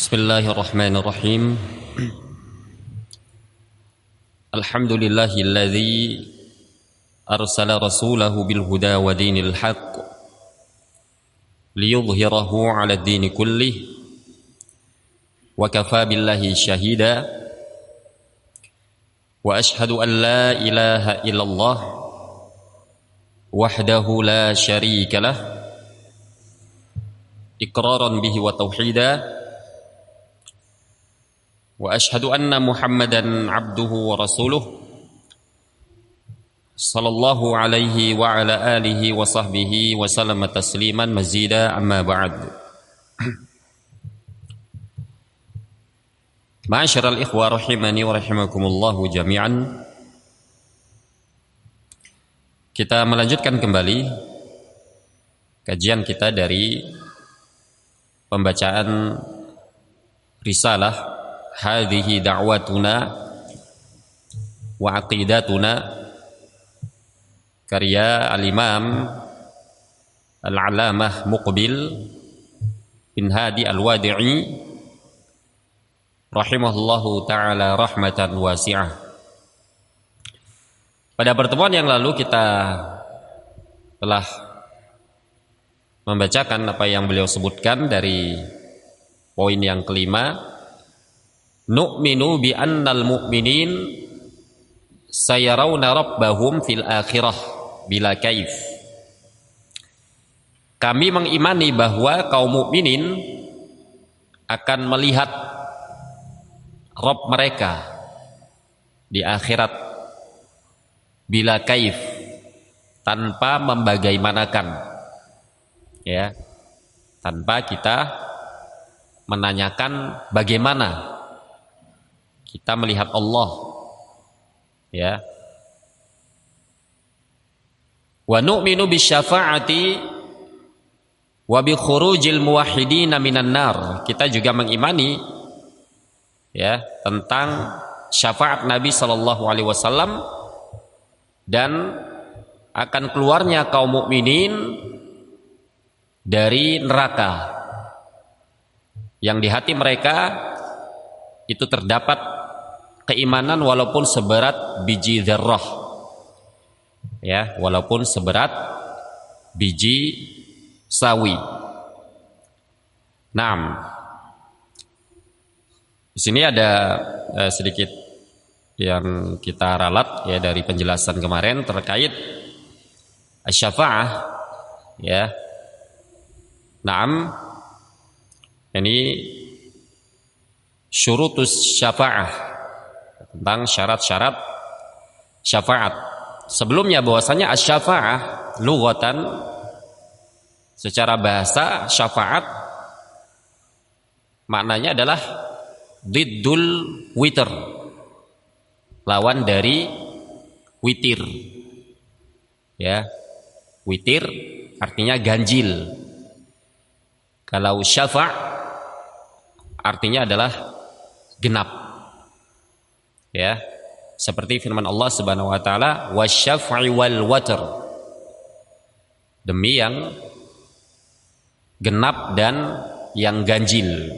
Bismillahirrahmanirrahim. Alhamdulillahilladzi arsala rasulahu bil huda wa dinil haqq liyudhhirahu 'ala ad-dini kullih wa kafaa billahi shahida wa ashhadu an la ilaha illallah wahdahu la syarika lah iqraran bihi wa tauhida wa ashhadu anna Muhammadan abduhu wa rasuluh sallallahu alaihi wa ala alihi wa sahbihi wa sallama tasliman mazida amma ba'd. Ma'asyiral ikhwah rahimani wa rahimakumullahu jami'an. Kita melanjutkan kembali kajian kita dari pembacaan risalah hadhihi da'watuna wa aqidatuna karya al-imam al-alamah Muqbil bin Hadi al-Wadi'i rahimahullahu ta'ala rahmatan wasi'ah. Pada pertemuan yang lalu kita telah membacakan apa yang beliau sebutkan dari poin yang kelima, nu'minu bi annal mu'minin sayarawna rabbahum fil akhirah bila kaif. Kami mengimani bahwa kaum mukminin akan melihat Rabb mereka di akhirat bila kaif, tanpa membagaimanakan, ya, tanpa kita menanyakan bagaimana kita melihat Allah, ya. Wa nu'minu bisyafa'ati wa bi khurujil muwahhidina minan nar. Kita juga mengimani, ya, tentang syafaat Nabi sallallahu alaihi wasallam dan akan keluarnya kaum mukminin dari neraka yang di hati mereka itu terdapat keimanan walaupun seberat biji dzarrah, ya, walaupun seberat biji sawi. Naam. Di sini ada sedikit yang kita ralat, ya, dari penjelasan kemarin terkait asy-syafa'ah, ya. Naam. Ini syurutus syafa'ah, tentang syarat-syarat syafaat. Sebelumnya bahwasanya asy-syafa'ah lughatan, secara bahasa syafaat maknanya adalah diddul witr, lawan dari witir, ya. Witir artinya ganjil. Kalau syafa' artinya adalah genap, ya, seperti firman Allah Subhanahu wa taala, wasyaf'i wal watr, demi yang genap dan yang ganjil.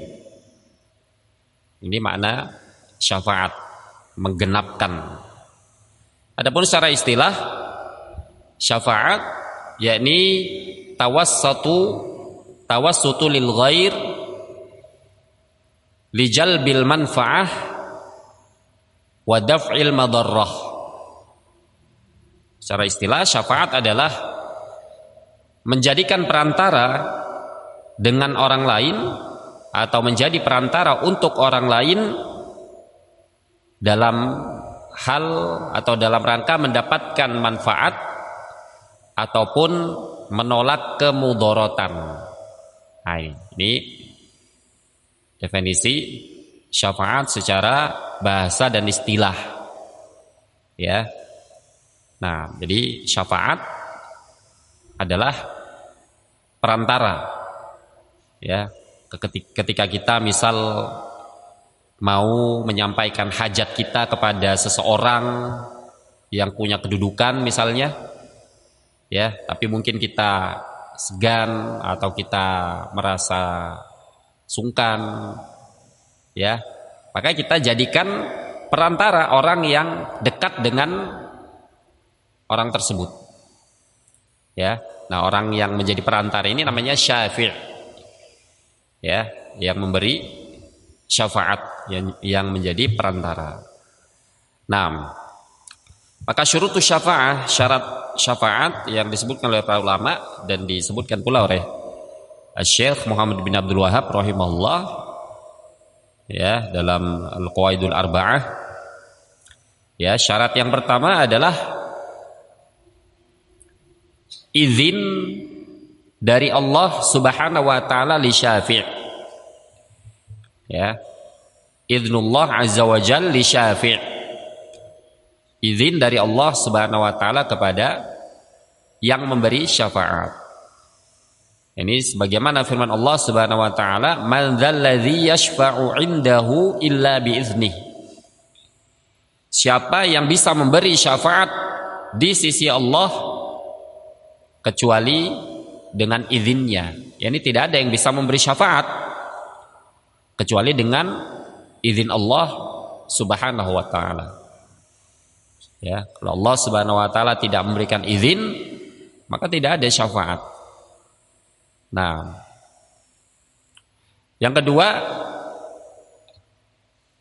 Ini makna syafaat, menggenapkan. Adapun secara istilah syafaat yakni tawassutu lil ghair lijalbil manfa'ah wa daf'il madarrah. Secara istilah syafaat adalah menjadikan perantara dengan orang lain atau menjadi perantara untuk orang lain dalam hal atau dalam rangka mendapatkan manfaat ataupun menolak kemudaratan. Nah, ini definisi syafaat secara bahasa dan istilah, ya. Nah, jadi syafaat adalah perantara, ya. Ketika kita misal mau menyampaikan hajat kita kepada seseorang yang punya kedudukan misalnya, ya, tapi mungkin kita segan atau kita merasa sungkan Ya, maka kita jadikan perantara orang yang dekat dengan orang tersebut. Ya, nah orang yang menjadi perantara ini namanya syafi'. Ya, yang memberi syafaat, yang menjadi perantara. Nah, maka syurutus syafa'ah, syarat syafaat yang disebutkan oleh para ulama dan disebutkan pula oleh Syekh Muhammad bin Abdul Wahhab rahimahullah, ya, dalam Al-Qawaidul Arba'ah. Ya, syarat yang pertama adalah izin dari Allah Subhanahu wa taala li syafi'. Ya. Idznullah azza wa jalla li syafi'. Izin dari Allah Subhanahu wa taala kepada yang memberi syafaat. Ini sebagaimana firman Allah Subhanahu wa taala, "Man dzalladzi yashfa'u 'indahu illa biiznih." Siapa yang bisa memberi syafaat di sisi Allah kecuali dengan izinnya. Yani tidak ada yang bisa memberi syafaat kecuali dengan izin Allah Subhanahu wa taala. Ya, kalau Allah Subhanahu wa taala tidak memberikan izin, maka tidak ada syafaat. Nah, yang kedua,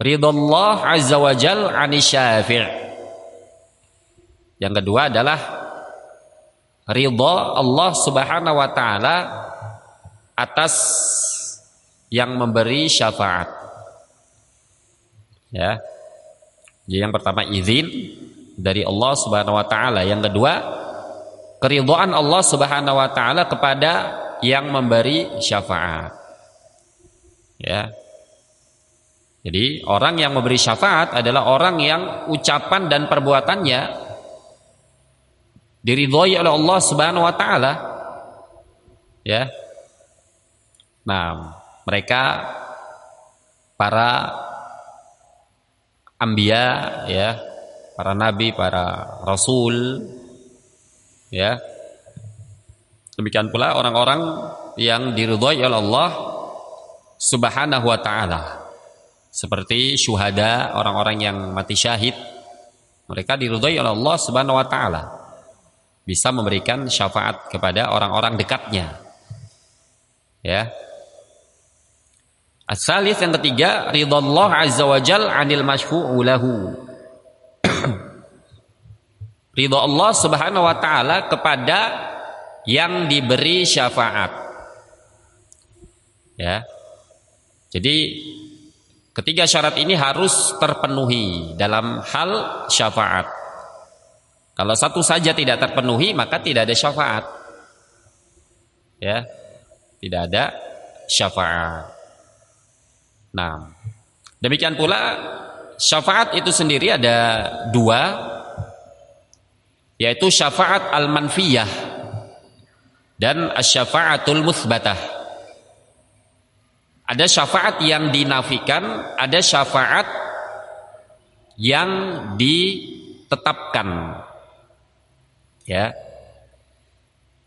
ridallah azza wa jal 'ani syafi'. Yang kedua adalah ridha Allah Subhanahu wa taala atas yang memberi syafaat. Ya. Jadi yang pertama izin dari Allah Subhanahu wa taala, yang kedua keridhaan Allah Subhanahu wa taala kepada yang memberi syafaat. Ya. Jadi orang yang memberi syafaat adalah orang yang ucapan dan perbuatannya diridhoi oleh Allah Subhanahu wa taala. Ya. Nah, mereka para anbiya, ya, para nabi, para rasul, ya. Demikian pula orang-orang yang diridhoi oleh Allah Subhanahu wa taala. Seperti syuhada, orang-orang yang mati syahid, mereka diridhoi oleh Allah Subhanahu wa taala. Bisa memberikan syafaat kepada orang-orang dekatnya. Ya. As-salis, yang ketiga, ridallah azza wa jal 'anil masyfu'u lahu. Ridha Allah Subhanahu wa taala kepada yang diberi syafaat. Ya. Jadi ketiga syarat ini harus terpenuhi dalam hal syafaat. Kalau satu saja tidak terpenuhi, maka tidak ada syafaat. Ya. Tidak ada syafaat. Nah, demikian pula syafaat itu sendiri ada dua, yaitu syafaat al-manfiyah dan asyafa'atul mutsbatah. Ada syafaat yang dinafikan, ada syafaat yang ditetapkan. Ya.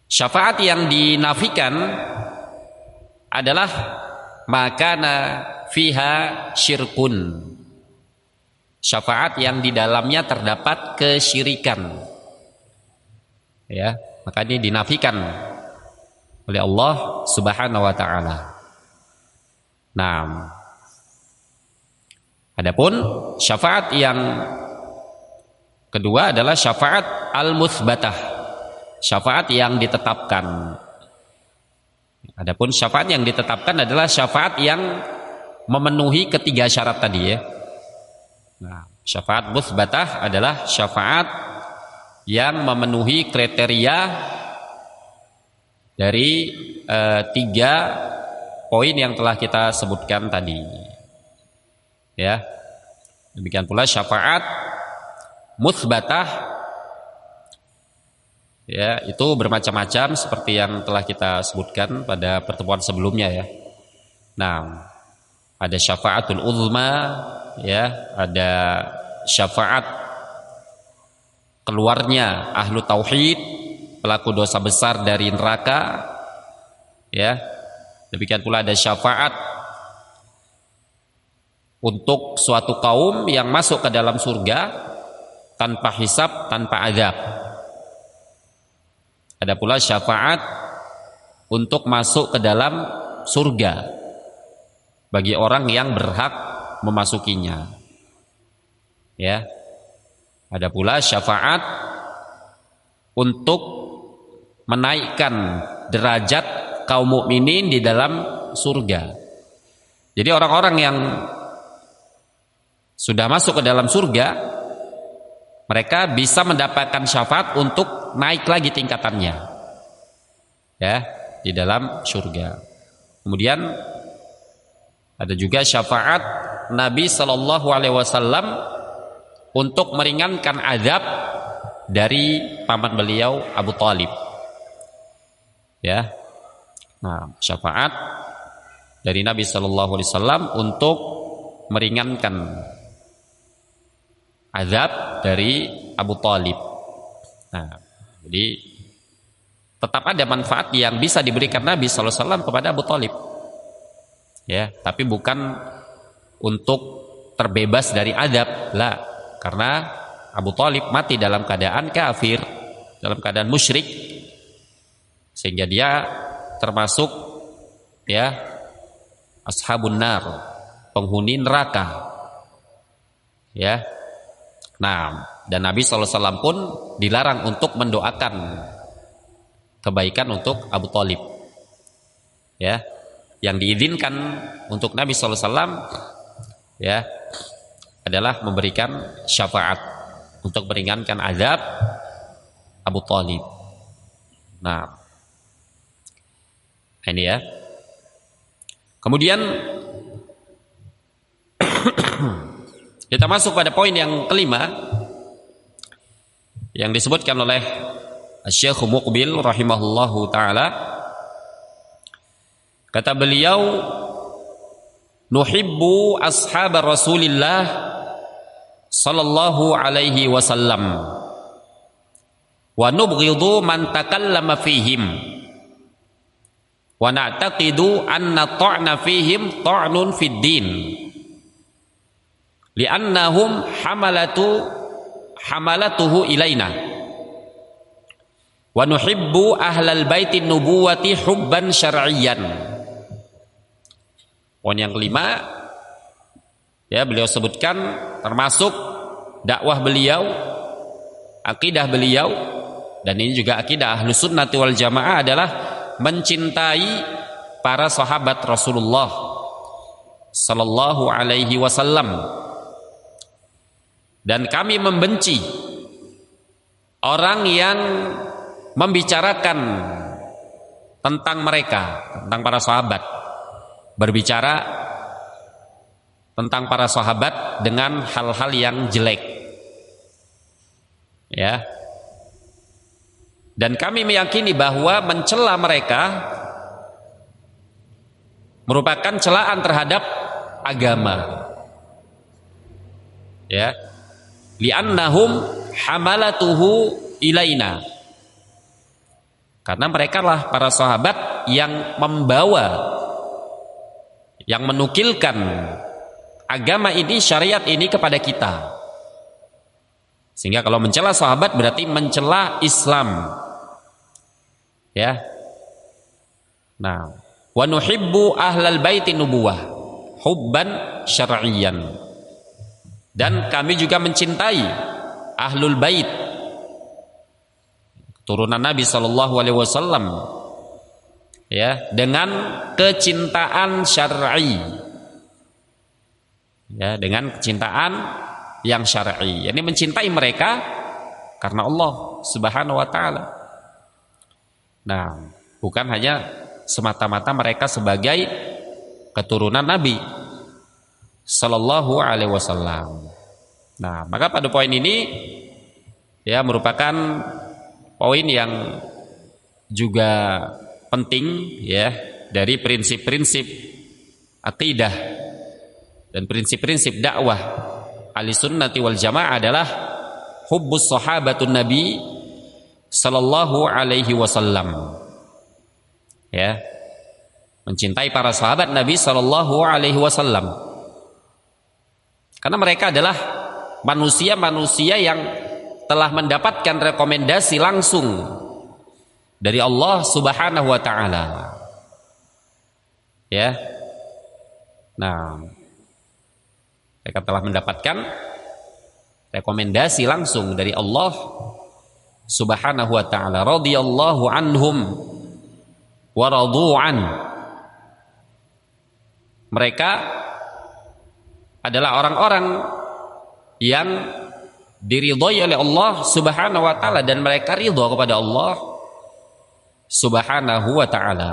Syafaat yang dinafikan adalah makana fiha syirkun. Syafaat yang di dalamnya terdapat kesyirikan. Ya, maka ini dinafikan oleh Allah Subhanahu wa taala. Nah, adapun syafaat yang kedua adalah syafaat al-mutsbatah. Syafaat yang ditetapkan. Adapun syafaat yang ditetapkan adalah syafaat yang memenuhi ketiga syarat tadi, ya. Nah, syafaat mutsbatah adalah syafaat yang memenuhi kriteria dari tiga poin yang telah kita sebutkan tadi. Ya. Demikian pula syafaat mutsbatah, ya, itu bermacam-macam seperti yang telah kita sebutkan pada pertemuan sebelumnya, ya. Nah, ada syafaatul uzma, ya, ada syafaat keluarnya ahlu tauhid, pelaku dosa besar dari neraka, ya. Demikian pula ada syafaat untuk suatu kaum yang masuk ke dalam surga tanpa hisab, tanpa azab. Ada pula syafaat untuk masuk ke dalam surga bagi orang yang berhak memasukinya. Ya. Ada pula syafaat untuk menaikkan derajat kaum mukminin di dalam surga. Jadi orang-orang yang sudah masuk ke dalam surga, mereka bisa mendapatkan syafaat untuk naik lagi tingkatannya, ya, di dalam surga. Kemudian ada juga syafaat Nabi Shallallahu Alaihi Wasallam untuk meringankan azab dari paman beliau Abu Thalib. Ya, nah syafaat dari Nabi Shallallahu Alaihi Wasallam untuk meringankan azab dari Abu Thalib. Nah, jadi tetap ada manfaat yang bisa diberikan Nabi Shallallahu Alaihi Wasallam kepada Abu Thalib. Ya, tapi bukan untuk terbebas dari azab, lah, karena Abu Thalib mati dalam keadaan kafir, dalam keadaan musyrik, sehingga dia termasuk, ya, ashabun nar, penghuni neraka. Ya, nah, dan Nabi SAW pun dilarang untuk mendoakan kebaikan untuk Abu Thalib. Ya, yang diizinkan untuk Nabi SAW, ya, adalah memberikan syafaat untuk meringankan azab Abu Thalib. Nah, ini ya. Kemudian kita masuk pada poin yang kelima yang disebutkan oleh Syekh Muqbil rahimahullahu taala. Kata beliau, nuhibbu ashab Rasulillah sallallahu alaihi wasallam wa nubghidu man takallama fihim wa na'taqidu anna ta'na fihim ta'nun fid din li'annahum hamalatuhu ilaina wa nuhibbu ahlal baitin nubuwati hubban syar'iyyan. Poin yang kelima, ya, beliau sebutkan termasuk dakwah beliau, akidah beliau, dan ini juga akidah Ahlus Sunnati wal Jamaah adalah mencintai para sahabat Rasulullah sallallahu alaihi wasallam, dan kami membenci orang yang membicarakan tentang mereka, tentang para sahabat, berbicara tentang para sahabat dengan hal-hal yang jelek, ya. Dan kami meyakini bahwa mencela mereka merupakan celaan terhadap agama, ya, li'annahum hamalatuhu ilaina, karena mereka lah para sahabat yang membawa, yang menukilkan agama ini, syariat ini kepada kita. Sehingga kalau mencela sahabat berarti mencela Islam. Ya. Nah, wa nuhibbu ahlal baiti nubuwah hubban syar'iyyan. Dan kami juga mencintai ahlul bait, keturunan Nabi sallallahu alaihi wasallam, ya, dengan kecintaan syar'i, ya, dengan kecintaan yang syar'i. Yani mencintai mereka karena Allah Subhanahu wa taala. Nah, bukan hanya semata-mata mereka sebagai keturunan Nabi sallallahu alaihi wasallam. Nah, maka pada poin ini, ya, merupakan poin yang juga penting, ya, dari prinsip-prinsip akidah dan prinsip-prinsip dakwah Ahlussunnati wal Jamaah adalah hubbus sahabatun Nabi sallallahu alaihi wasallam. Ya. Mencintai para sahabat Nabi sallallahu alaihi wasallam. Karena mereka adalah manusia-manusia yang telah mendapatkan rekomendasi langsung dari Allah Subhanahu wa taala. Ya. Nah, mereka telah mendapatkan rekomendasi langsung dari Allah Subhanahu wa taala. Radhiyallahu anhum wa radu'an. Mereka adalah orang-orang yang diridhai oleh Allah Subhanahu wa taala dan mereka ridha kepada Allah Subhanahu wa taala.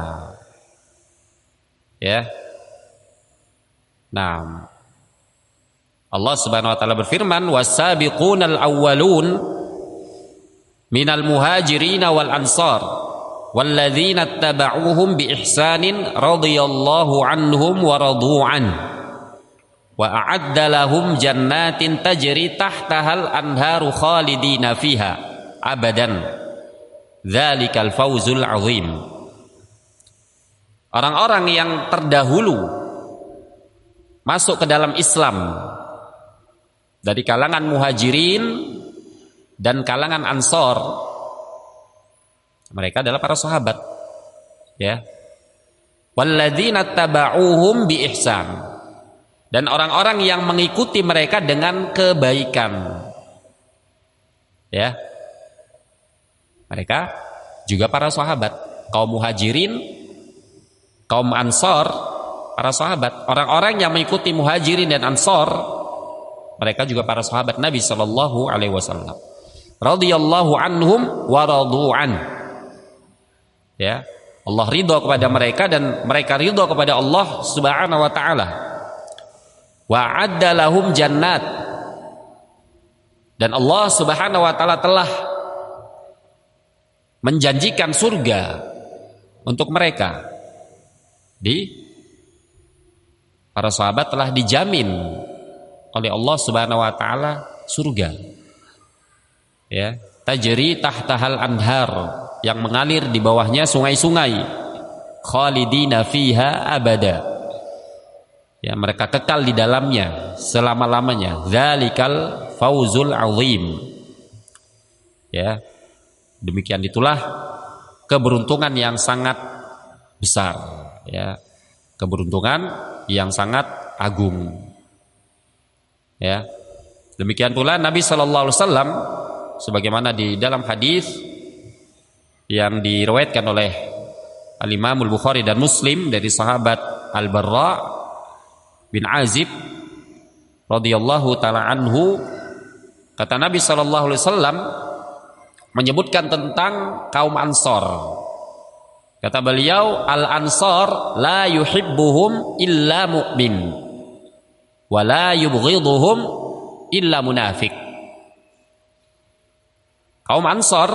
Ya. Nah, Allah Subhanahu wa taala berfirman, "Was-sabiqunal awwalun minal muhajirin wal ansar walladzina ittaba'uuhum bi ihsanin radhiyallahu anhum wa radu an wa a'adda lahum jannatin tajri tahtahal anharu khalidina fiha abadan dzalikal fawzul azim." Orang-orang yang terdahulu masuk ke dalam Islam dari kalangan muhajirin dan kalangan ansor, mereka adalah para sahabat, ya. Walladzina taba'uuhum bi ihsan, dan orang-orang yang mengikuti mereka dengan kebaikan, ya. Mereka juga para sahabat, kaum muhajirin, kaum ansor, para sahabat. Orang-orang yang mengikuti muhajirin dan ansor, mereka juga para sahabat Nabi sallallahu alaihi wasallam. Radhiyallahu anhum wa radu'an. Ya, Allah ridha kepada mereka dan mereka ridha kepada Allah Subhanahu wa taala. Wa adda lahum jannat, dan Allah Subhanahu wa taala telah menjanjikan surga untuk mereka. Para sahabat telah dijamin oleh Allah Subhanahu wa taala surga. Ya, tajri tahtahal anhar, yang mengalir di bawahnya sungai-sungai, khalidina fiha abada. Ya, mereka kekal di dalamnya selama-lamanya. Dzalikal fauzul azim. Ya. Demikian itulah keberuntungan yang sangat besar, ya. Keberuntungan yang sangat agung. Ya. Demikian pula Nabi sallallahu alaihi wasallam sebagaimana di dalam hadis yang diriwayatkan oleh Al-Imam Al-Bukhari dan Muslim dari sahabat Al-Barra bin Azib radhiyallahu taala anhu, kata Nabi sallallahu alaihi wasallam menyebutkan tentang kaum Ansor. Kata beliau, al-ansar la yuhibbuhum illa mu'min wa la yubghiduhum illa munafik. Kaum Ansor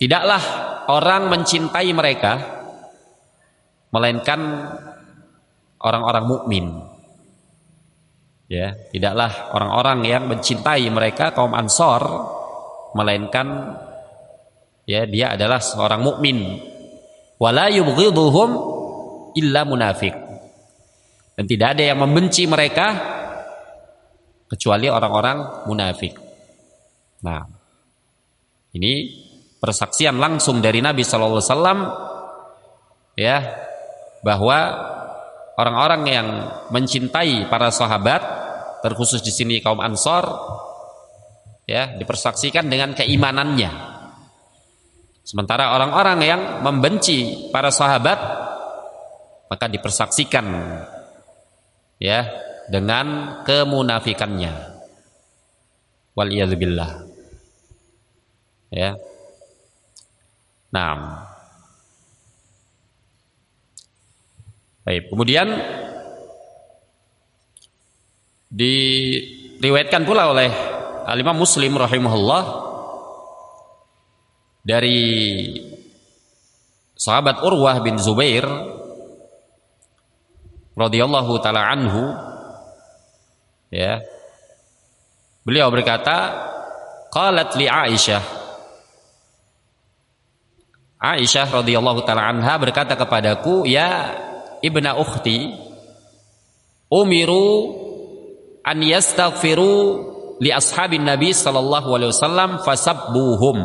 tidaklah orang mencintai mereka melainkan orang-orang mukmin. Ya, tidaklah orang-orang yang mencintai mereka kaum Ansor melainkan ya dia adalah seorang mukmin. Wala yubghiduhum illa munafik, dan tidak ada yang membenci mereka kecuali orang-orang munafik. Nah, ini persaksian langsung dari Nabi sallallahu alaihi wasallam, ya, bahwa orang-orang yang mencintai para sahabat, terkhusus di sini kaum Ansor, ya, dipersaksikan dengan keimanannya. Sementara orang-orang yang membenci para sahabat maka dipersaksikan ya dengan kemunafikannya. Waliyadzubillah. Ya. Nah. Baik, kemudian diriwayatkan pula oleh Al-Imam Muslim rahimahullah dari sahabat Urwah bin Zubair radhiyallahu taala anhu, ya, beliau berkata, qalat li Aisyah radhiyallahu taala anha berkata kepadaku, ya ibna ukhti, umiru an yastaghfiru li ashabin nabi sallallahu alaihi wasallam fasabbuhum.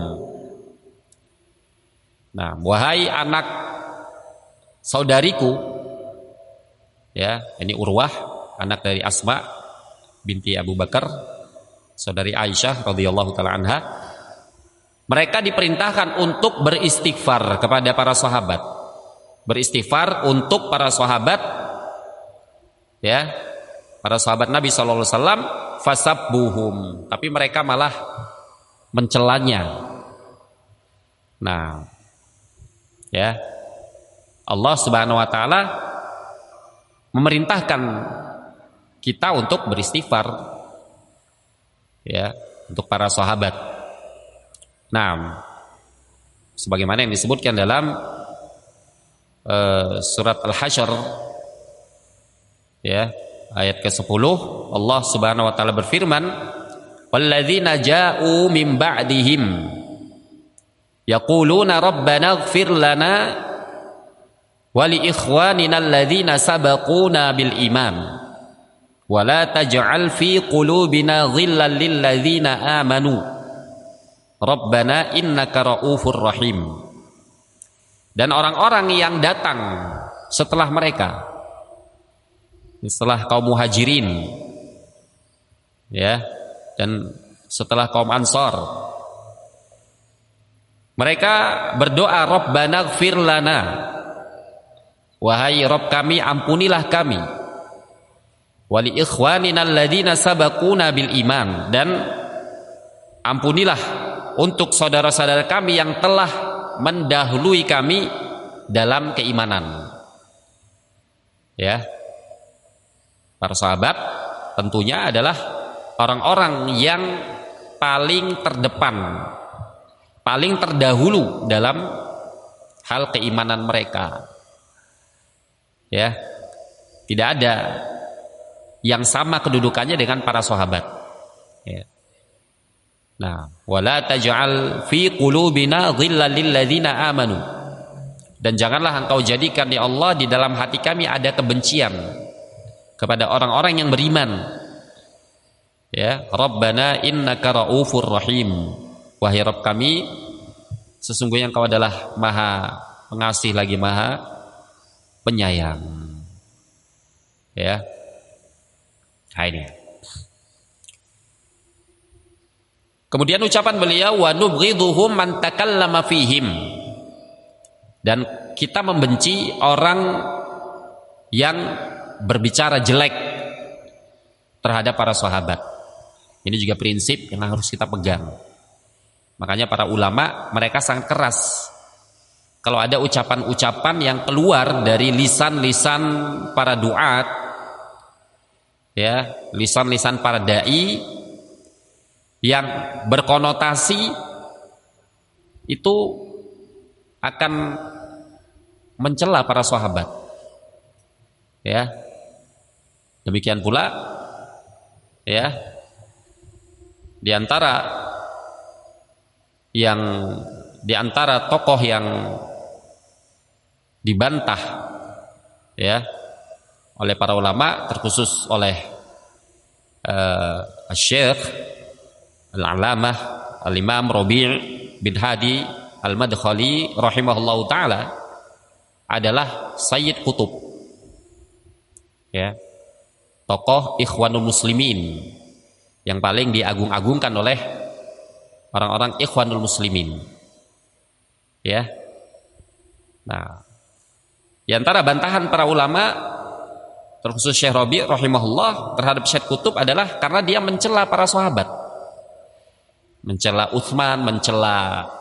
Nah, wahai anak saudariku, ya, ini Urwah, anak dari Asma binti Abu Bakar, saudari Aisyah radhiyallahu taala anha. Mereka diperintahkan untuk beristighfar kepada para sahabat. Beristighfar untuk para sahabat, ya, para sahabat Nabi sallallahu alaihi wasallam, fasabbuhum, tapi mereka malah mencelanya. Nah, ya, Allah Subhanahu wa taala memerintahkan kita untuk beristighfar, ya, untuk para sahabat. Nah, sebagaimana yang disebutkan dalam surat Al-Hasyr, ya, ayat ke-10, Allah Subhanahu wa taala berfirman, "Walladzina ja'u min ba'dihim yaquluna rabbana ighfir lana wa li ikhwanina alladzina sabaquna bil iman wa la taj'al fi qulubina ghillan lil ladzina amanu Rabbana innaka ra'ufur rahim." Dan orang-orang yang datang setelah mereka, setelah kaum muhajirin, ya, dan setelah kaum ansor, mereka berdoa, Rabbana ighfir lana, wahai Rabb kami, ampunilah kami, wali ikhwanina alladzina sabaquna bil iman, dan ampunilah untuk saudara-saudara kami yang telah mendahului kami dalam keimanan. Ya, para sahabat tentunya adalah orang-orang yang paling terdepan, paling terdahulu dalam hal keimanan mereka. Ya, tidak ada yang sama kedudukannya dengan para sahabat. Ya. Nah, wala taj'al fi qulubina ghillan lil ladzina amanu. Dan janganlah engkau jadikan ya Allah di dalam hati kami ada kebencian kepada orang-orang yang beriman. Ya, Rabbana innaka ra'ufur rahim. Wahai Rabb kami, sesungguhnya engkau adalah Maha Pengasih lagi Maha Penyayang. Ya. Nah, ini. Kemudian ucapan beliau, wa nubghiduhum man takallama fihim, dan kita membenci orang yang berbicara jelek terhadap para sahabat. Ini juga prinsip yang harus kita pegang. Makanya para ulama mereka sangat keras kalau ada ucapan-ucapan yang keluar dari lisan-lisan para duat, ya, lisan-lisan para dai yang berkonotasi itu akan mencela para sahabat. Ya. Demikian pula, ya, di antara tokoh yang dibantah, ya, oleh para ulama, terkhusus oleh Syekh Al-Alamah Al-Imam Rabi' bin Hadi Al-Madkhali rahimahullahu ta'ala, adalah Sayyid Qutb, ya, tokoh Ikhwanul Muslimin yang paling diagung-agungkan oleh orang-orang Ikhwanul Muslimin, ya. Nah, di antara bantahan para ulama, terkhusus Syekh Rabi' rahimahullah, terhadap Syekh Qutb adalah karena dia mencela para sahabat, mencela Utsman, mencela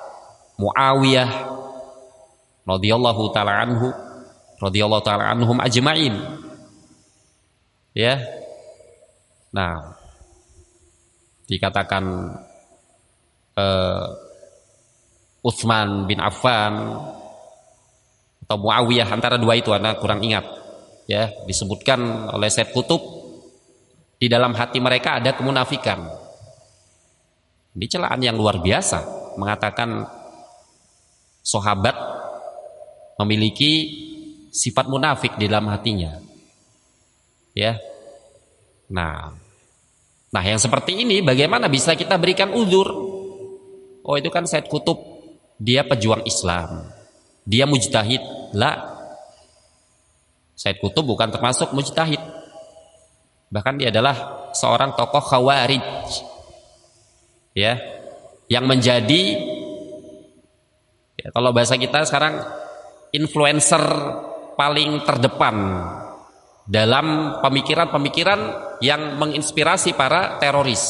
Muawiyah radhiyallahu taala anhu, radhiyallahu taala anhum ajmain. Ya. Nah, dikatakan Utsman bin Affan atau Muawiyah, antara dua itu, anak kurang ingat, ya, disebutkan oleh Syekh Qutb di dalam hati mereka ada kemunafikan. Ini celaan yang luar biasa, mengatakan sahabat memiliki sifat munafik di dalam hatinya. Ya. Nah, Nah, yang seperti ini bagaimana bisa kita berikan uzur? Oh, itu kan Said Qutb, dia pejuang Islam, dia mujtahid. Lah, Said Qutb bukan termasuk mujtahid. Bahkan dia adalah seorang tokoh khawarij, ya, yang menjadi, ya, kalau bahasa kita sekarang, influencer paling terdepan dalam pemikiran-pemikiran yang menginspirasi para teroris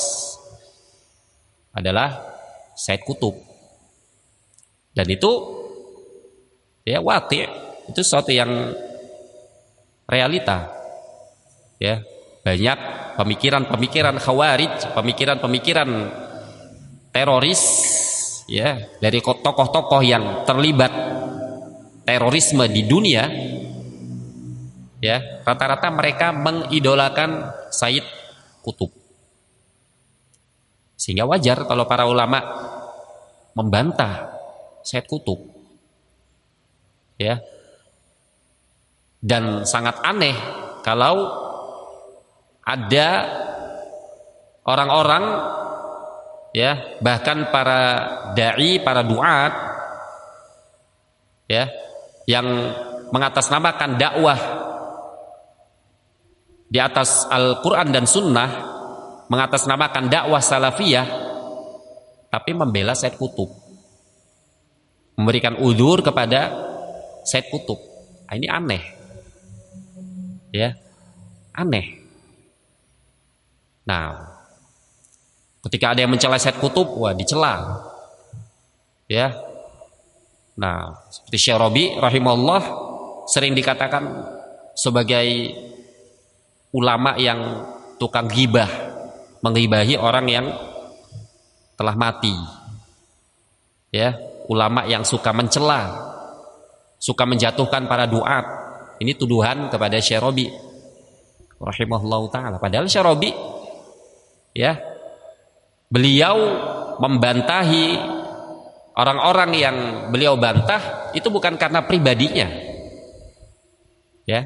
adalah Said Qutb. Dan itu, ya, wati', itu sesuatu yang realita, ya. Banyak pemikiran-pemikiran khawarij, pemikiran-pemikiran teroris, ya, dari tokoh-tokoh yang terlibat terorisme di dunia, ya, rata-rata mereka mengidolakan Said Qutb. Sehingga wajar kalau para ulama membantah Said Qutb, ya. Dan sangat aneh kalau ada orang-orang, ya, bahkan para dai, para duat, ya, yang mengatasnamakan dakwah di atas Al-Quran dan Sunnah, mengatasnamakan dakwah salafiyah, tapi membela Said Qutb, memberikan uzur kepada Said Qutb. Nah, ini aneh, ya, aneh. Nah, ketika ada yang mencela Said Qutb, wah, dicela, ya. Nah, seperti Syekh Rabi rahimahullah sering dikatakan sebagai ulama yang tukang ghibah, menghibahi orang yang telah mati, ya, ulama yang suka mencela, suka menjatuhkan para duat. Ini tuduhan kepada Syekh Rabi rahimahullah taala. Padahal Syekh Rabi, ya, beliau membantahi orang-orang yang beliau bantah itu bukan karena pribadinya, ya.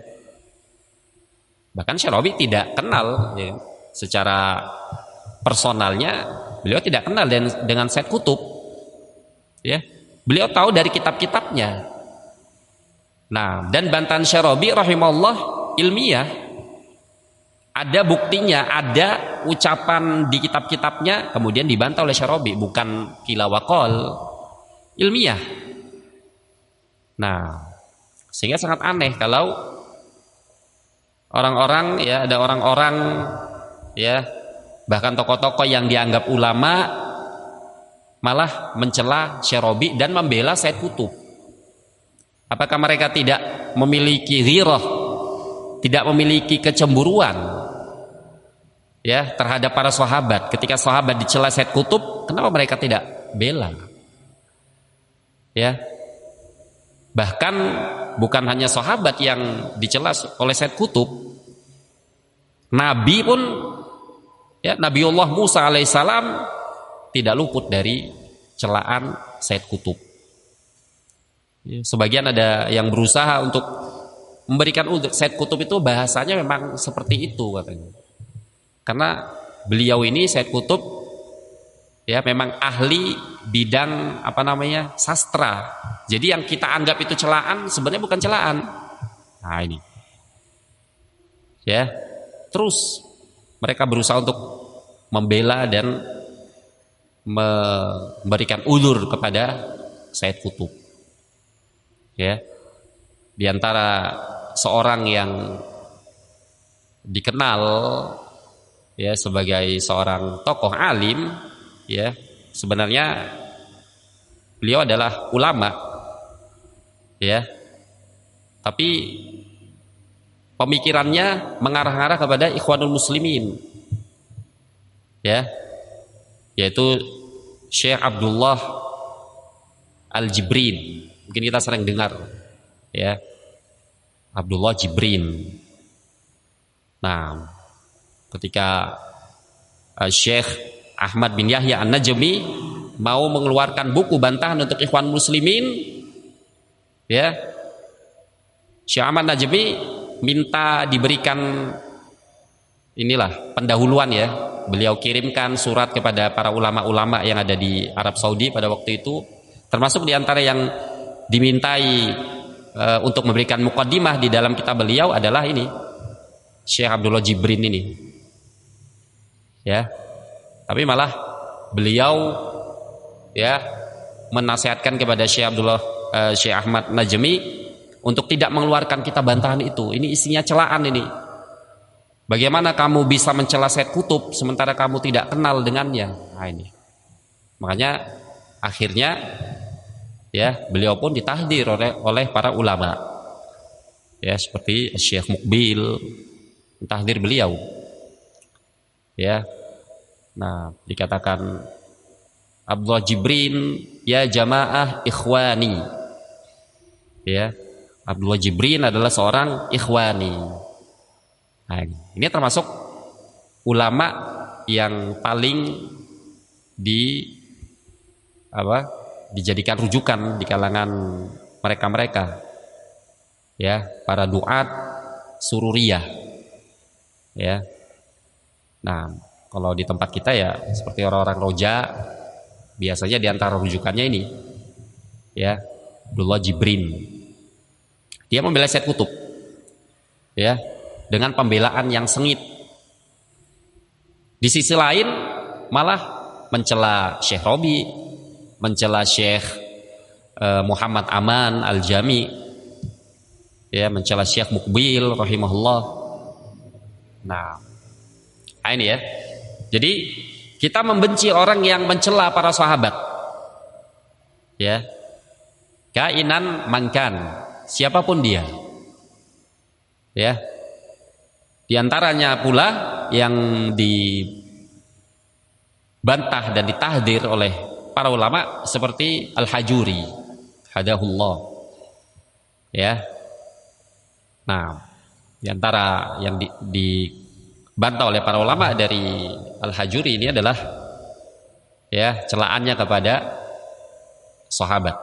Bahkan Syekh Rabi tidak kenal, ya, secara personalnya, beliau tidak kenal dengan Said Qutb, ya. Beliau tahu dari kitab-kitabnya. Nah, dan bantahan Syekh Rabi rahimahullah ilmiah, ada buktinya, ada ucapan di kitab-kitabnya, kemudian dibantah oleh Syekh Rabi, bukan kila waqal, ilmiah. Nah, sehingga sangat aneh kalau orang-orang, ya, ada orang-orang, ya, bahkan tokoh-tokoh yang dianggap ulama malah mencela Syekh Rabi dan membela Said Qutb. Apakah mereka tidak memiliki ghirah, tidak memiliki kecemburuan, ya, terhadap para sahabat? Ketika sahabat dicela Said Qutb, kenapa mereka tidak bela? Ya, bahkan bukan hanya sahabat yang dicela oleh Said Qutb, Nabi pun, ya, Nabiullah Musa alaihissalam tidak luput dari celaan Said Qutb. Ya, sebagian ada yang berusaha untuk memberikan uzur. Said Qutb itu bahasanya memang seperti itu katanya, karena beliau ini, Said Qutb, ya, memang ahli bidang sastra. Jadi yang kita anggap itu celaan sebenarnya bukan celaan. Nah, ini, ya, terus mereka berusaha untuk membela dan memberikan uzur kepada Said Qutb, ya. Di antara seorang yang dikenal, ya, sebagai seorang tokoh alim, ya, sebenarnya beliau adalah ulama, ya, tapi pemikirannya mengarah-arah kepada Ikhwanul Muslimin, ya, yaitu Syekh Abdullah Al-Jibrin. Mungkin kita sering dengar, ya, Abdullah Jibrin. Nah, ketika Syekh Ahmad bin Yahya An-Najmi mau mengeluarkan buku bantahan untuk Ikhwan Muslimin, ya, Syekh Ahmad Najmi minta diberikan inilah pendahuluan ya. Beliau kirimkan surat kepada para ulama-ulama yang ada di Arab Saudi pada waktu itu, termasuk di antara yang dimintai untuk memberikan muqaddimah di dalam kitab beliau adalah ini Syekh Abdullah Jibrin ini. Ya. Tapi malah beliau ya menasihatkan kepada Syekh Ahmad Najmi untuk tidak mengeluarkan kitab bantahan itu. Ini isinya celaan ini. Bagaimana kamu bisa mencela Said Qutb sementara kamu tidak kenal dengannya? Nah ini. Makanya akhirnya ya beliau pun ditahdir oleh para ulama. Ya seperti Syekh Mukbil mentahdir beliau. Ya. Nah, dikatakan Abdullah Jibrin ya jamaah ikhwani. Ya. Abdullah Jibrin adalah seorang ikhwani. Nah, ini termasuk ulama yang paling dijadikan rujukan di kalangan mereka-mereka ya, para duat sururiyah ya. Nah, kalau di tempat kita ya seperti orang-orang roja biasanya di antara rujukannya ini ya, Abdullah Jibrin. Dia membela Said Qutb ya, dengan pembelaan yang sengit. Di sisi lain malah mencela Syekh Robi, mencela Syekh Muhammad Aman Al-Jami, ya, mencela Syekh Mukbil rahimahullah. Nah ini ya. Jadi kita membenci orang yang mencela para sahabat. Ya. Kainan mangkan, siapapun dia. Ya. Di antaranya pula yang dibantah dan ditahdir oleh para ulama seperti Al-Hajuri, hadahullah. Ya. Nah, di antara yang dibantah oleh para ulama dari Al-Hajuri ini adalah ya celaannya kepada sahabat.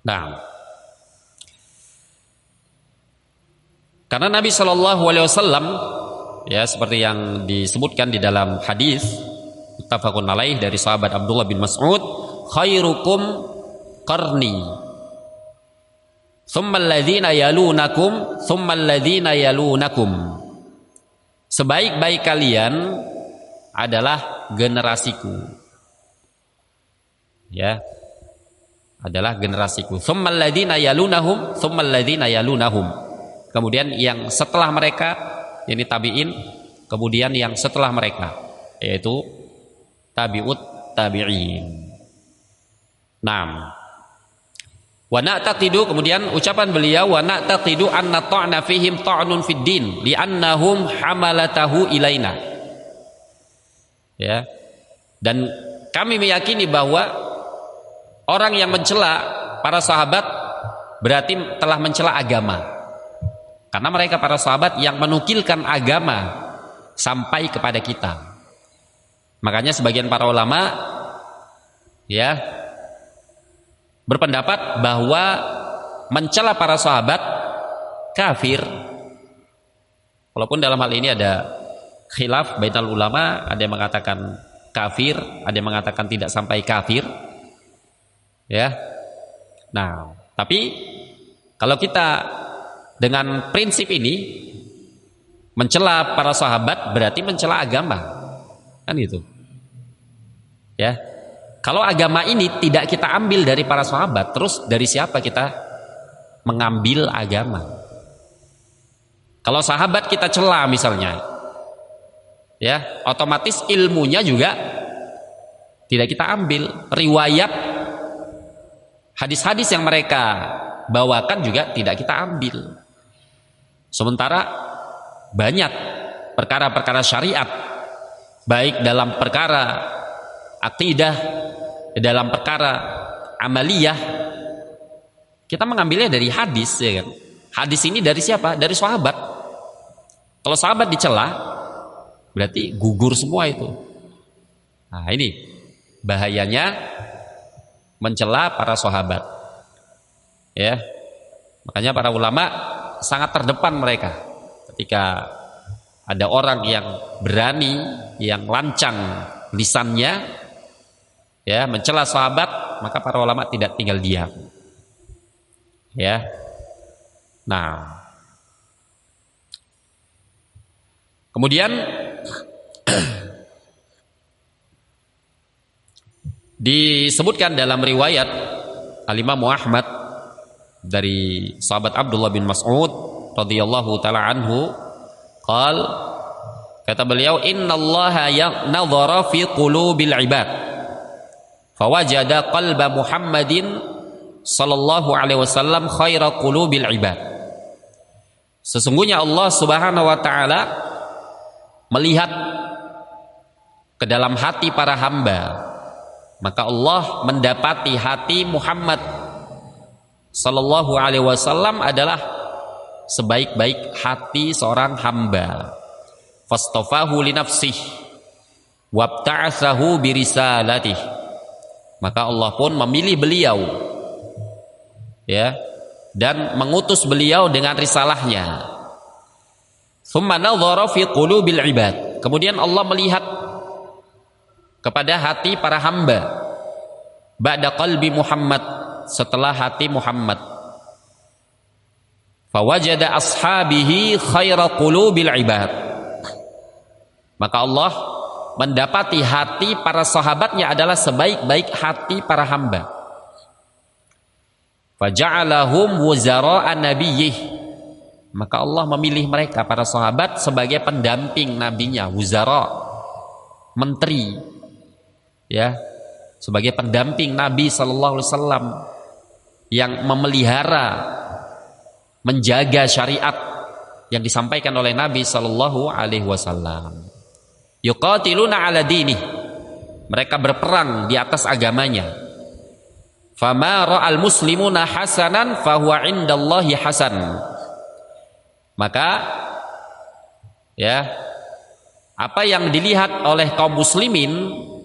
Nah, karena Nabi Shallallahu Alaihi Wasallam ya seperti yang disebutkan di dalam hadis muttafaqun alaih dari sahabat Abdullah bin Mas'ud, khairukum qarni thumma alladhina yalunakum thumma alladhina yalunakum. Sebaik-baik kalian adalah generasiku. Ya. Adalah generasiku. Thumma alladhina yalunahum thumma alladhina yalunahum. Kemudian yang setelah mereka, yakni tabi'in, kemudian yang setelah mereka, yaitu tabi'ut tabi'in. Naam. Wa na'taqidu, kemudian ucapan beliau, wa na'taqidu anna ta'na fihim ta'nun fid din li'annahum hamalatahu ilaina. Ya. Dan kami meyakini bahwa orang yang mencela para sahabat berarti telah mencela agama. Karena mereka para sahabat yang menukilkan agama sampai kepada kita. Makanya sebagian para ulama ya berpendapat bahwa mencela para sahabat kafir. Walaupun dalam hal ini ada khilaf bainal ulama, ada yang mengatakan kafir, ada yang mengatakan tidak sampai kafir. Ya. Nah, tapi kalau kita dengan prinsip ini mencela para sahabat berarti mencela agama, kan itu. Ya, kalau agama ini tidak kita ambil dari para sahabat, terus dari siapa kita mengambil agama? Kalau sahabat kita cela misalnya, ya, otomatis ilmunya juga tidak kita ambil. Riwayat hadis-hadis yang mereka bawakan juga tidak kita ambil. Sementara banyak perkara-perkara syariat, baik dalam perkara akidah, dalam perkara amaliyah, kita mengambilnya dari hadis, ya kan? Hadis ini dari siapa? Dari sahabat. Kalau sahabat dicela, berarti gugur semua itu. Nah, ini bahayanya mencela para sahabat. Ya. Makanya para ulama sangat terdepan mereka ketika ada orang yang berani, yang lancang lisannya, ya, mencela sahabat, maka para ulama tidak tinggal diam. Ya. Nah, kemudian disebutkan dalam riwayat Al-Imam Ahmad dari sahabat Abdullah bin Mas'ud radhiyallahu taala anhu, kata beliau, innallaha nadhara fi qulubil ibad fawajada qalba Muhammadin sallallahu alaihi wasallam khaira qulubil ibad. Sesungguhnya Allah Subhanahu wa taala melihat ke dalam hati para hamba, maka Allah mendapati hati Muhammad sallallahu alaihi wasallam adalah sebaik-baik hati seorang hamba. Fastafahu li nafsih wabta'atsahu birisalatih. Maka Allah pun memilih beliau, ya, dan mengutus beliau dengan risalahnya. Tsumma nadhara fi qulubil ibad. Kemudian Allah melihat kepada hati para hamba, ba'da qalbi Muhammad, setelah hati Muhammad. Fawajada ashabihi khaira qulubil ibad. Maka Allah mendapati hati para sahabatnya adalah sebaik-baik hati para hamba. Faja'alahum wuzara'a nabiyyih. Maka Allah memilih mereka para sahabat sebagai pendamping nabinya, wuzara, menteri, ya, sebagai pendamping Nabi sallallahu alaihi wasallam yang memelihara, menjaga syariat yang disampaikan oleh Nabi sallallahu alaihi wasallam. Yuqatiluna ala dinih. Mereka berperang di atas agamanya. Fama ra'al muslimuna hasanan fahuwa indallahi hasan. Maka, ya, apa yang dilihat oleh kaum muslimin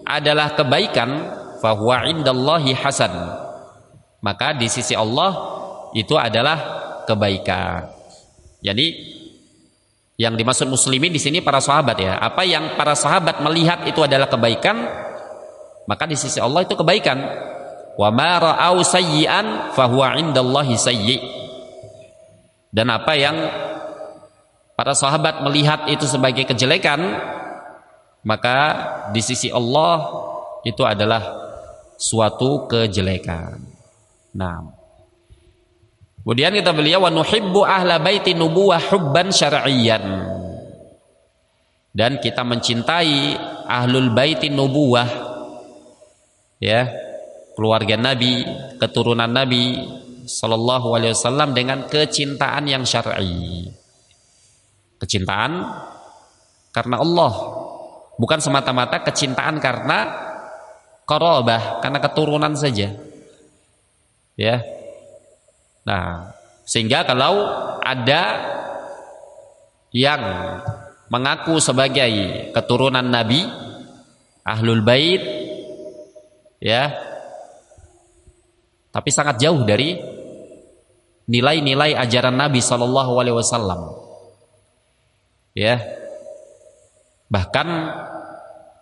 adalah kebaikan, fahuwa indallahi hasan, maka di sisi Allah itu adalah kebaikan. Jadi yang dimaksud muslimin di sini para sahabat, ya. Apa yang para sahabat melihat itu adalah kebaikan, maka di sisi Allah itu kebaikan. Wa ma ra'au sayyi'an fahuwa indallahi sayyi'. Dan apa yang para sahabat melihat itu sebagai kejelekan, maka di sisi Allah itu adalah suatu kejelekan. Nah, kemudian kita beliau, wa nuhibbu ahla baiti nubuwah hubban syar'iyyan. Dan kita mencintai ahlul baiti nubuwah, ya, keluarga Nabi, keturunan Nabi sallallahu alaihi wasallam, dengan kecintaan yang syar'i. Kecintaan karena Allah, bukan semata-mata kecintaan karena qarabah, karena keturunan saja, ya. Nah, sehingga kalau ada yang mengaku sebagai keturunan Nabi, ahlul bait, ya, tapi sangat jauh dari nilai-nilai ajaran Nabi sallallahu alaihi wasallam, ya, bahkan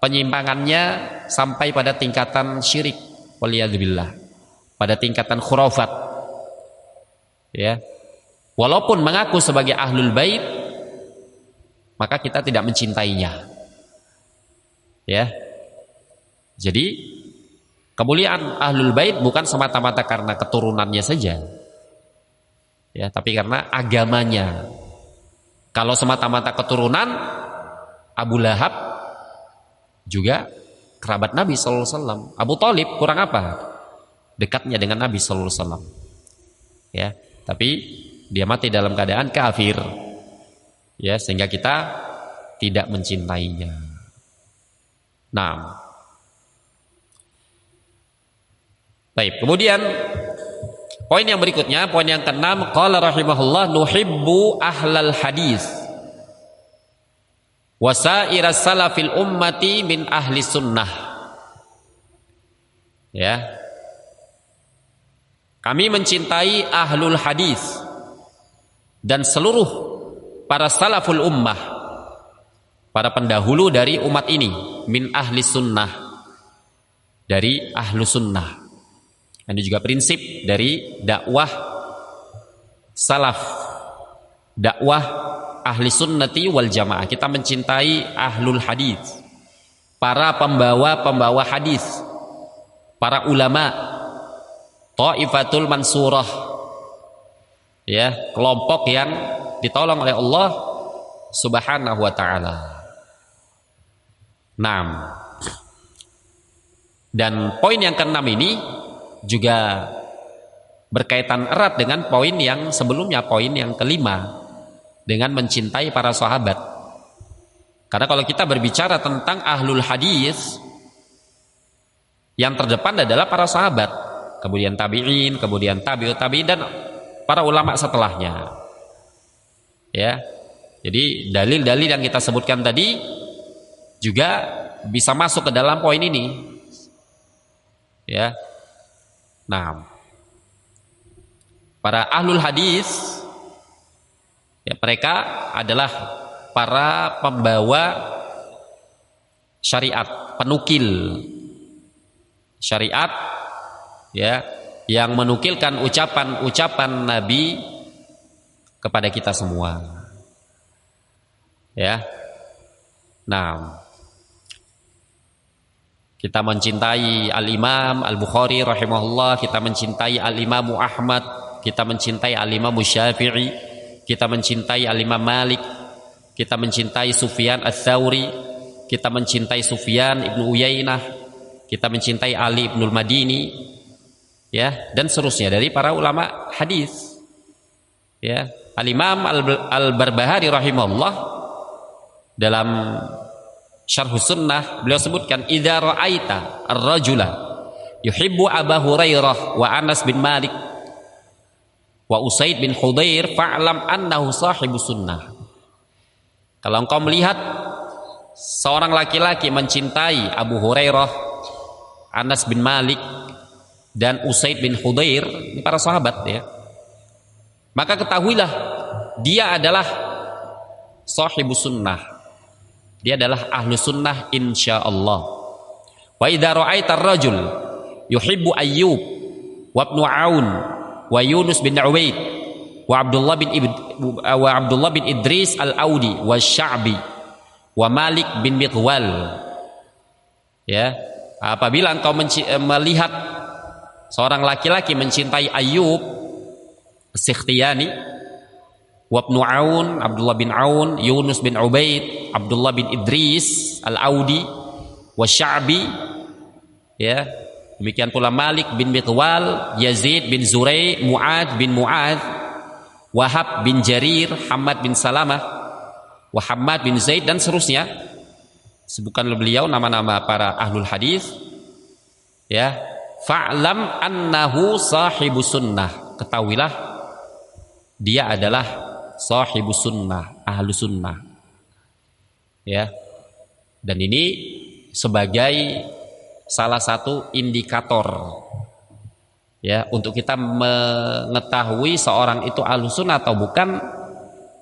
penyimpangannya sampai pada tingkatan syirik, waliyadzubillah, pada tingkatan khurafat, ya. Walaupun mengaku sebagai ahlul bait, maka kita tidak mencintainya, ya. Jadi kemuliaan ahlul bait bukan semata-mata karena keturunannya saja, ya, tapi karena agamanya. Kalau semata-mata keturunan, Abu Lahab juga kerabat Nabi sallallahu alaihi wasallam. Abu Thalib kurang apa? Dekatnya dengan Nabi sallallahu alaihi wasallam, ya, tapi dia mati dalam keadaan kafir, ya, sehingga kita tidak mencintainya. Nah, baik, kemudian poin yang berikutnya, poin yang keenam, qala rahimahullah, nuhibbu ahlal hadis wasaira salafil ummati min ahli sunnah. Ya, kami mencintai ahlul hadis dan seluruh para salaful ummah para pendahulu dari umat ini, min ahli sunnah, dari ahlu sunnah. Ini juga prinsip dari dakwah salaf, dakwah ahli sunnati wal jamaah. Kita mencintai ahlul hadis, para pembawa hadis, para ulama, Thaifatul Mansurah, ya, kelompok yang ditolong oleh Allah Subhanahu wa taala. Dan poin yang keenam ini juga berkaitan erat dengan poin yang sebelumnya, poin yang kelima, dengan mencintai para sahabat. Karena kalau kita berbicara tentang ahlul hadis, yang terdepan adalah para sahabat, kemudian tabi'in, kemudian tabi'ut tabi'in, dan para ulama setelahnya. Ya. Jadi dalil-dalil yang kita sebutkan tadi juga bisa masuk ke dalam poin ini. Ya. Nah, para ahlul hadis, ya, mereka adalah para pembawa syariat, penukil syariat, ya, yang menukilkan ucapan-ucapan Nabi kepada kita semua. Ya. Nah, kita mencintai Al-Imam Al-Bukhari rahimahullah, kita mencintai Al-Imam Ahmad, kita mencintai Al-Imam Syafi'i, kita mencintai Al-Imam Malik, kita mencintai Sufyan Ats-Tsauri, kita mencintai Sufyan Ibnu Uyainah, kita mencintai Ali Ibnul Madini, ya, dan seterusnya dari para ulama hadis. Ya, Al-Imam Al-Barbahari rahimahullah dalam Syarhus Sunnah beliau sebutkan, idza ra'aita ar-rajula yuhibbu Abu Hurairah wa Anas bin Malik wa Usaid bin Hudzair fa'lam annahu sahibus sunnah. Kalau engkau melihat seorang laki-laki mencintai Abu Hurairah, Anas bin Malik, dan Usaid bin Hudzair, ini para sahabat, ya, maka ketahuilah dia adalah sahibus sunnah, dia adalah ahlu sunnah insyaallah. Wa idza ra'aita ar-rajul yuhibbu Ayyub wa Ibnu Aun wa Yunus bin Ubaid wa Abdullah bin Idris al-Audi wa Sya'bi wa Malik bin Miqwal, ya, apabila engkau melihat seorang laki-laki mencintai Ayyub As-Sikhtiyani, wa Ibnu Aun, Abdullah bin Aun, Yunus bin Ubaid, Abdullah bin Idris al-Audi, wa Sya'bi, ya, demikian pula Malik bin Miqwal, Yazid bin Zurai, Mu'ad bin Mu'ad, Wahab bin Jarir, Hamad bin Salamah, Muhammad bin Zaid, dan seterusnya. Sebutkan oleh beliau nama-nama para ahlul hadis, ya, fa'lam annahu sahibus sunnah, ketahuilah dia adalah sahibus sunnah, ahlu sunnah, ya. Dan ini sebagai salah satu indikator, ya, untuk kita mengetahui seorang itu ahlu sunnah atau bukan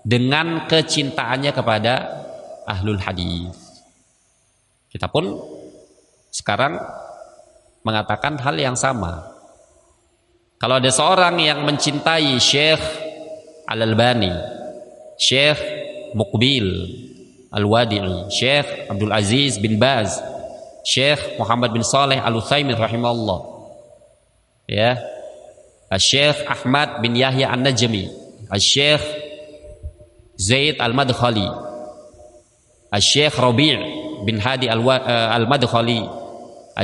dengan kecintaannya kepada ahlul hadis. Kita pun sekarang mengatakan hal yang sama. Kalau ada seorang yang mencintai Syekh Al-Albani, Syekh Muqbil Al-Wadi'i, Syekh Abdul Aziz bin Baz, Syekh Muhammad bin Saleh Al-Utsaimin rahimahullah, ya, Syekh Ahmad bin Yahya An-Najmi, Syekh Zaid Al-Madkhali, Syekh Rabi' bin Hadi Al-Madkhali,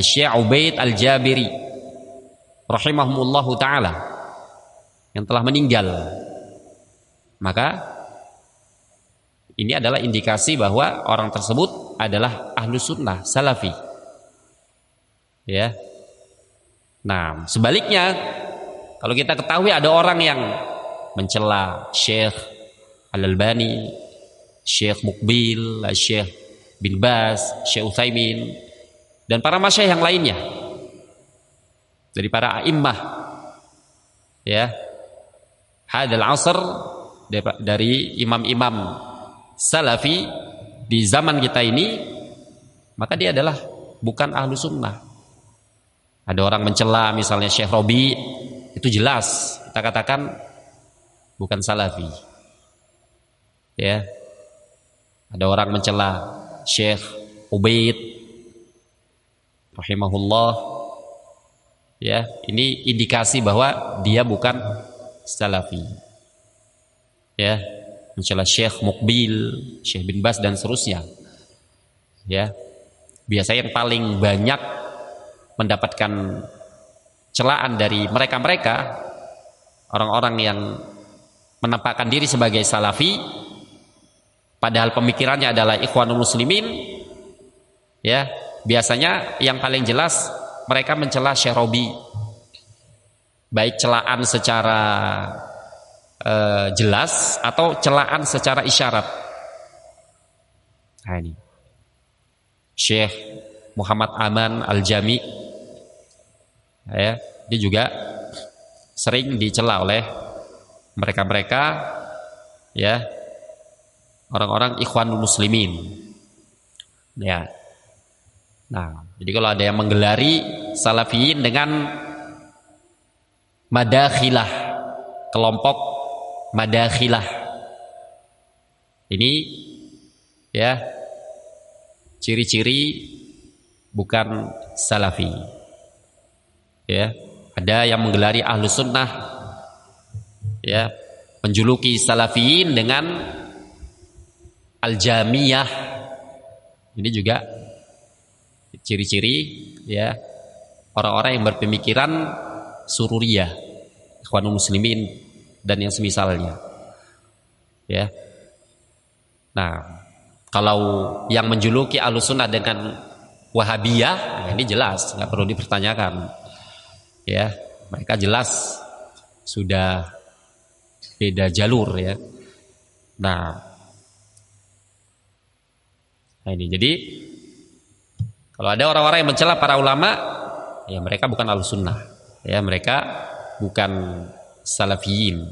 Syekh Ubaid Al-Jabiri rahimahumullahu ta'ala, yang telah meninggal, maka ini adalah indikasi bahwa orang tersebut adalah ahlu sunnah salafi, ya. Nah, sebaliknya, kalau kita ketahui ada orang yang mencela Syekh Al-Albani, Syekh Muqbil, Syekh bin Baz, Syekh Utsaimin, dan para masyayikh yang lainnya dari para a'immah, ya, hadal asr, dari imam-imam salafi, di zaman kita ini, maka dia adalah bukan ahlu sunnah. Ada orang mencela misalnya Syekh Robi, itu jelas kita katakan bukan salafi. Ya, ada orang mencela Syekh Ubaid rahimahullah, ya, ini indikasi bahwa dia bukan salafi. Ya, mencela Syekh Mukbil, Syekh bin Bas dan seterusnya. Ya, biasanya yang paling banyak mendapatkan celaan dari mereka-mereka, orang-orang yang menampakkan diri sebagai salafi padahal pemikirannya adalah ikhwanul muslimin, ya, biasanya yang paling jelas mereka mencela Syekh Robi, baik celaan secara jelas atau celaan secara isyarat. Nah, ini Syekh Muhammad Aman Al-Jami, ya, dia juga sering dicela oleh mereka-mereka, ya, orang-orang ikhwanul muslimin, ya. Nah, jadi kalau ada yang menggelari salafiyin dengan madakhilah, kelompok madakhilah, ini, ya, ciri-ciri bukan salafi. Ya, ada yang menggelari ahlu sunnah, ya, menjuluki salafiyin dengan al-jamiyah. Ini juga ciri-ciri, ya, orang-orang yang berpemikiran sururiyah, ikhwanul muslimin dan yang semisalnya. Ya. Nah, kalau yang menjuluki ahlu sunnah dengan wahabiyah, nah ini jelas nggak perlu dipertanyakan. Ya, mereka jelas sudah beda jalur, ya. Nah ini jadi kalau ada orang-orang yang mencela para ulama, ya mereka bukan ahlus sunnah, ya, mereka bukan salafiyin.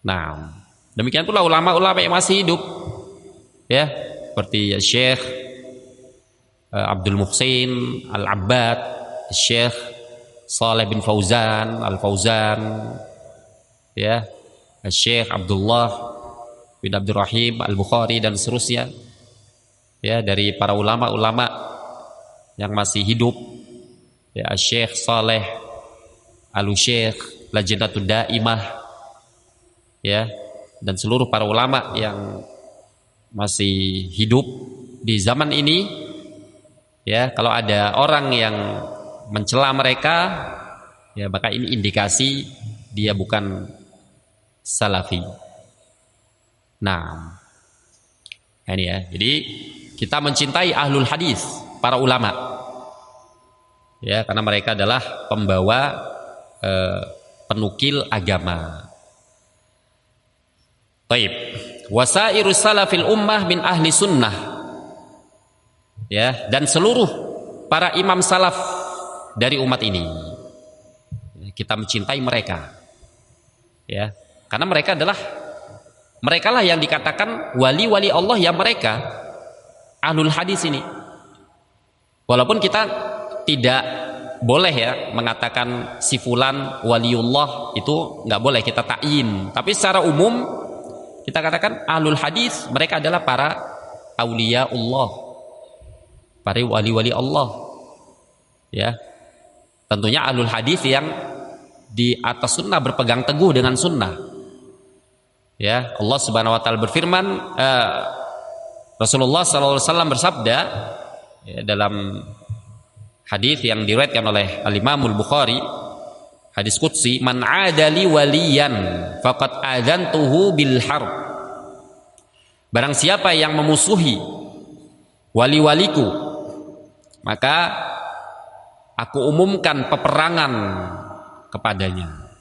Nah, demikian pula ulama-ulama yang masih hidup, ya, seperti Syekh Abdul Muhsin Al-Abbad, Syekh Saleh bin Fauzan Al-Fauzan, ya, Syekh Abdullah bin Abdurrahim Al-Bukhari dan seterusnya, ya, dari para ulama-ulama yang masih hidup, ya, Syekh Saleh Al-Syekh Lajnatud Daimah, ya, dan seluruh para ulama yang masih hidup di zaman ini, ya, kalau ada orang yang mencela mereka, ya, maka ini indikasi dia bukan salafi. Nah, ini, ya, jadi kita mencintai ahlul hadis, para ulama, ya, karena mereka adalah pembawa penukil agama. Baik, wasairu salafil ummah min ahli sunnah, ya, dan seluruh para imam salaf dari umat ini, kita mencintai mereka, ya, karena mereka lah yang dikatakan wali-wali Allah, yang mereka ahlul hadis ini. Walaupun kita tidak boleh, ya, mengatakan si fulan waliullah, itu nggak boleh kita takyin, tapi secara umum kita katakan ahlul hadis, mereka adalah para aulia Allah, para wali-wali Allah, ya. Tentunya ahlul hadis yang di atas sunnah, berpegang teguh dengan sunnah, ya. Allah Subhanahu wa taala berfirman, Rasulullah SAW bersabda, ya, dalam hadis yang diriwayatkan oleh Al-Imamul Bukhari, hadis qudsi, man adali waliyan faqad adzantuhu bil harb. Barang siapa yang memusuhi wali-waliku, maka aku umumkan peperangan kepadanya,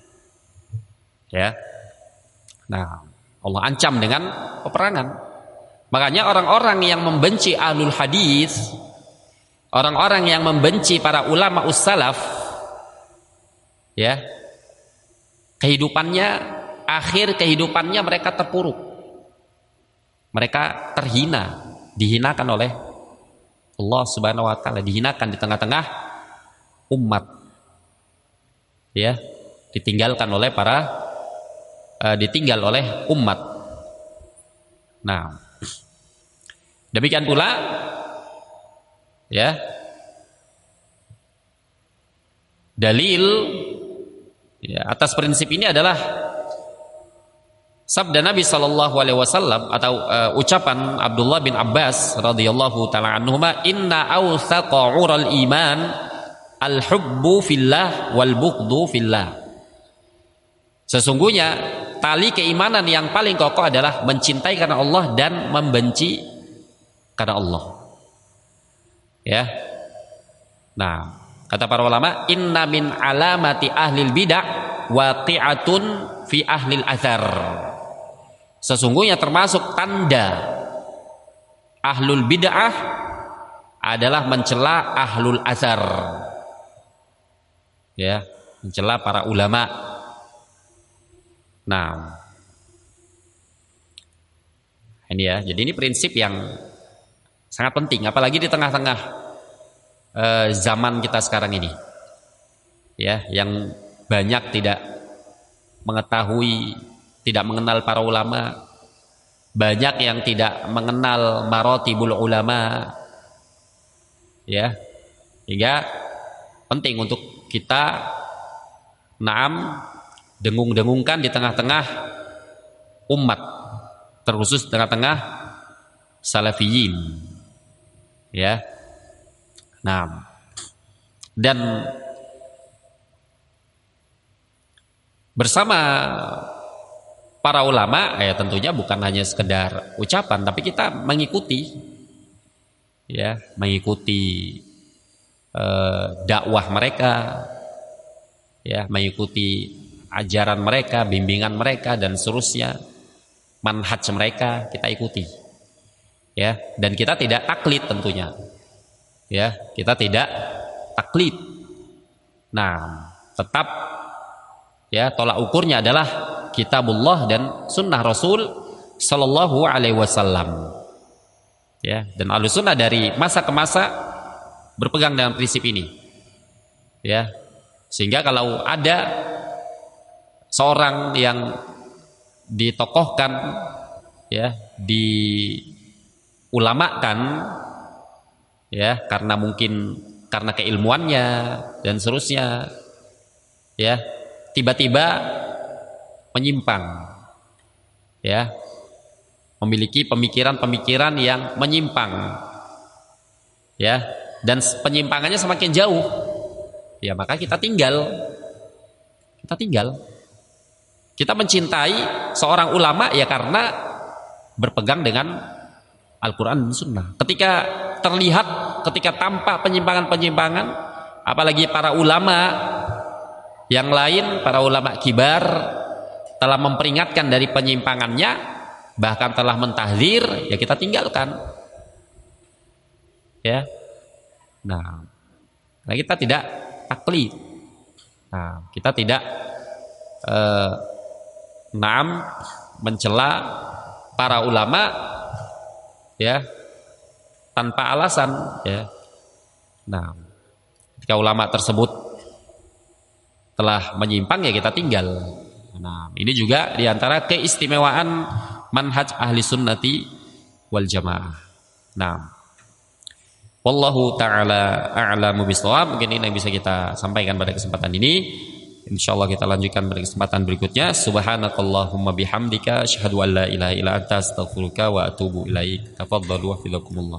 ya. Nah, Allah ancam dengan peperangan. Makanya orang-orang yang membenci ahlul hadis, orang-orang yang membenci para ulama ussalaf, ya, kehidupannya, akhir kehidupannya mereka terpuruk, mereka terhina, dihinakan oleh Allah Subhanahu wa taala, dihinakan di tengah-tengah umat. Ya, ditinggalkan oleh ditinggal oleh umat. Nah, demikian pula ya dalil ya atas prinsip ini adalah sabda Nabi sallallahu alaihi wasallam atau ucapan Abdullah bin Abbas radhiyallahu taala anhuma, inna awthaqa ural iman al-hubbu fillah wal bughdu fillah. Sesungguhnya tali keimanan yang paling kokoh adalah mencintai karena Allah dan membenci karena Allah. Ya. Nah, kata para ulama, inna min alamati ahlil bid'ah waqi'atun fi ahlil athar. Sesungguhnya termasuk tanda ahlul bid'ah adalah mencela ahlul athar. Ya, mencela para ulama. Nah, ini ya, jadi ini prinsip yang sangat penting, apalagi di tengah-tengah zaman kita sekarang ini, ya, yang banyak tidak mengetahui, tidak mengenal para ulama, banyak yang tidak mengenal maratibul ulama, ya, hingga penting untuk kita dengung-dengungkan di tengah-tengah umat, terkhusus di tengah-tengah salafiyin, ya. Nah, dan bersama para ulama ya tentunya bukan hanya sekedar ucapan, tapi kita mengikuti, ya, mengikuti dakwah mereka, ya, mengikuti ajaran mereka, bimbingan mereka dan seterusnya, manhaj mereka kita ikuti, ya, dan kita tidak taklid tentunya. Ya, kita tidak taklid. Nah, tetap ya tolak ukurnya adalah kitabullah dan sunnah Rasul sallallahu alaihi wasallam. Ya, dan Ahlussunnah dari masa ke masa berpegang dengan prinsip ini. Ya. Sehingga kalau ada seorang yang ditokohkan, ya, diulamakan, ya, karena mungkin karena keilmuannya dan seterusnya, ya, tiba-tiba menyimpang, ya, memiliki pemikiran-pemikiran yang menyimpang, ya, dan penyimpangannya semakin jauh, ya, maka kita tinggal, kita mencintai seorang ulama ya karena berpegang dengan Al-Quran dan Sunnah. Ketika terlihat, ketika tampak penyimpangan-penyimpangan, apalagi para ulama yang lain, para ulama kibar telah memperingatkan dari penyimpangannya, bahkan telah mentahdzir, ya kita tinggalkan. Ya. Nah, kita tidak taklid. Nah, kita tidak mencela para ulama, ya, tanpa alasan, ya. Nah, ketika ulama tersebut telah menyimpang, ya kita tinggal. Nah, ini juga diantara keistimewaan manhaj ahli sunnati wal jamaah. Nah, wallahu ta'ala a'lamu bishawab. Mungkin ini yang bisa kita sampaikan pada kesempatan ini. Insyaallah kita lanjutkan pada kesempatan berikutnya. Subhanakallahumma bihamdika asyhadu an la ilaha illa anta astaghfiruka wa atubu ilaik. Tafadhalu wa hafizakumullah.